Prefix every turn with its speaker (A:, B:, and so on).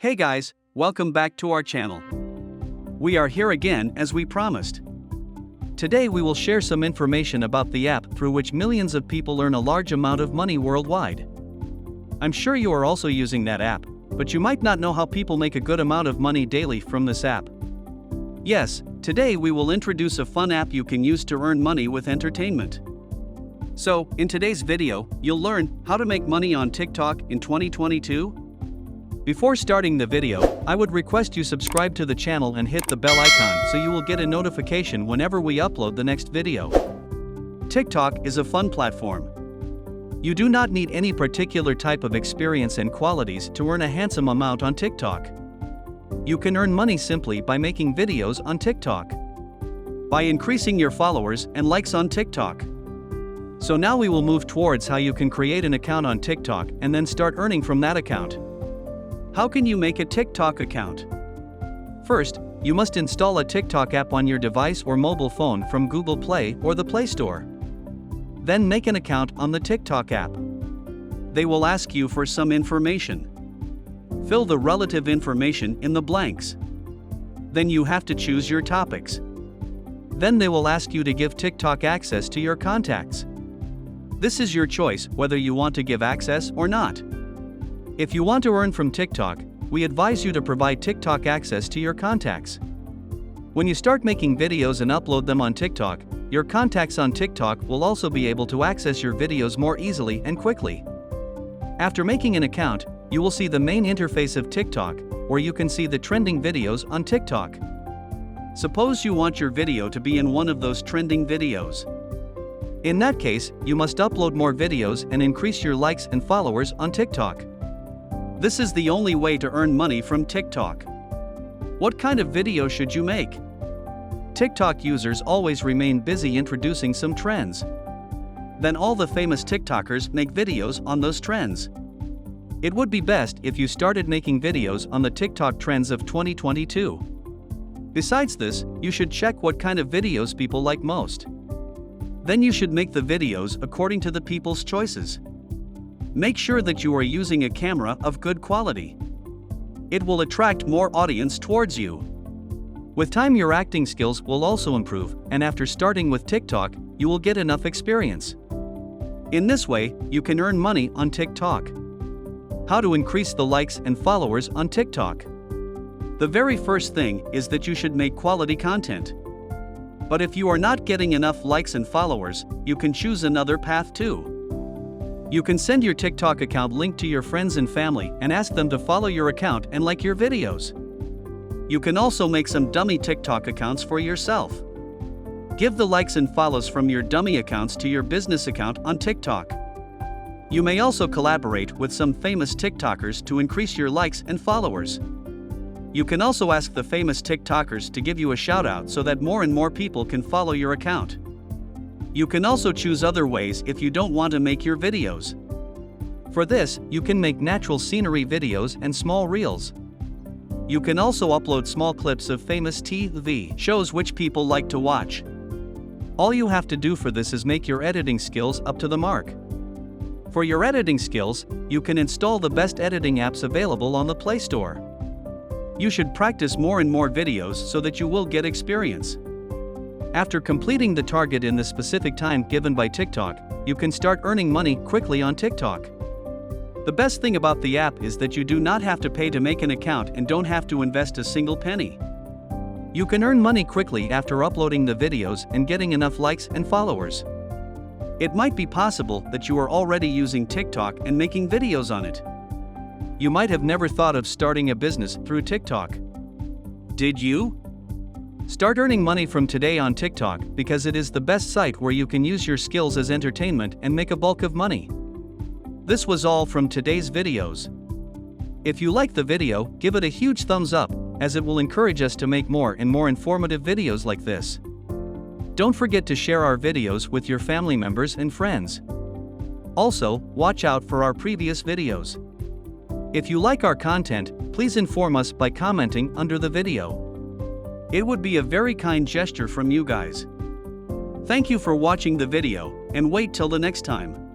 A: Hey guys, welcome back to our channel. We are here again as we promised. Today we will share some information about the app through which millions of people earn a large amount of money worldwide. I'm sure you are also using that app, but you might not know how people make a good amount of money daily from this app. Yes, today we will introduce a fun app you can use to earn money with entertainment. So, in today's video, you'll learn how to make money on TikTok in 2022. Before starting the video, I would request you subscribe to the channel and hit the bell icon so you will get a notification whenever we upload the next video. TikTok is a fun platform. You do not need any particular type of experience and qualities to earn a handsome amount on TikTok. You can earn money simply by making videos on TikTok, by increasing your followers and likes on TikTok. So now we will move towards how you can create an account on TikTok and then start earning from that account. How can you make a TikTok account? First, you must install a TikTok app on your device or mobile phone from Google Play or the Play Store. Then make an account on the TikTok app. They will ask you for some information. Fill the relative information in the blanks. Then you have to choose your topics. Then they will ask you to give TikTok access to your contacts. This is your choice whether you want to give access or not. If you want to earn from TikTok, we advise you to provide TikTok access to your contacts. When you start making videos and upload them on TikTok, your contacts on TikTok will also be able to access your videos more easily and quickly. After making an account, you will see the main interface of TikTok, where you can see the trending videos on TikTok. Suppose you want your video to be in one of those trending videos. In that case, you must upload more videos and increase your likes and followers on TikTok. This is the only way to earn money from TikTok. What kind of video should you make? TikTok users always remain busy introducing some trends. Then all the famous TikTokers make videos on those trends. It would be best if you started making videos on the TikTok trends of 2022. Besides this, you should check what kind of videos people like most. Then you should make the videos according to the people's choices. Make sure that you are using a camera of good quality. It will attract more audience towards you. With time, your acting skills will also improve, and after starting with TikTok, you will get enough experience. In this way, you can earn money on TikTok. How to increase the likes and followers on TikTok? The very first thing is that you should make quality content. But if you are not getting enough likes and followers, you can choose another path too. You can send your TikTok account link to your friends and family and ask them to follow your account and like your videos. You can also make some dummy TikTok accounts for yourself. Give the likes and follows from your dummy accounts to your business account on TikTok. You may also collaborate with some famous TikTokers to increase your likes and followers. You can also ask the famous TikTokers to give you a shout out so that more and more people can follow your account. You can also choose other ways if you don't want to make your videos. For this, you can make natural scenery videos and small reels. You can also upload small clips of famous TV shows which people like to watch. All you have to do for this is make your editing skills up to the mark. For your editing skills, you can install the best editing apps available on the Play Store. You should practice more and more videos so that you will get experience. After completing the target in the specific time given by TikTok, you can start earning money quickly on TikTok. The best thing about the app is that you do not have to pay to make an account and don't have to invest a single penny. You can earn money quickly after uploading the videos and getting enough likes and followers. It might be possible that you are already using TikTok and making videos on it. You might have never thought of starting a business through TikTok. Did you? Start earning money from today on TikTok because it is the best site where you can use your skills as entertainment and make a bulk of money. This was all from today's videos. If you liked the video, give it a huge thumbs up, as it will encourage us to make more and more informative videos like this. Don't forget to share our videos with your family members and friends. Also, watch out for our previous videos. If you like our content, please inform us by commenting under the video. It would be a very kind gesture from you guys. Thank you for watching the video, and wait till the next time.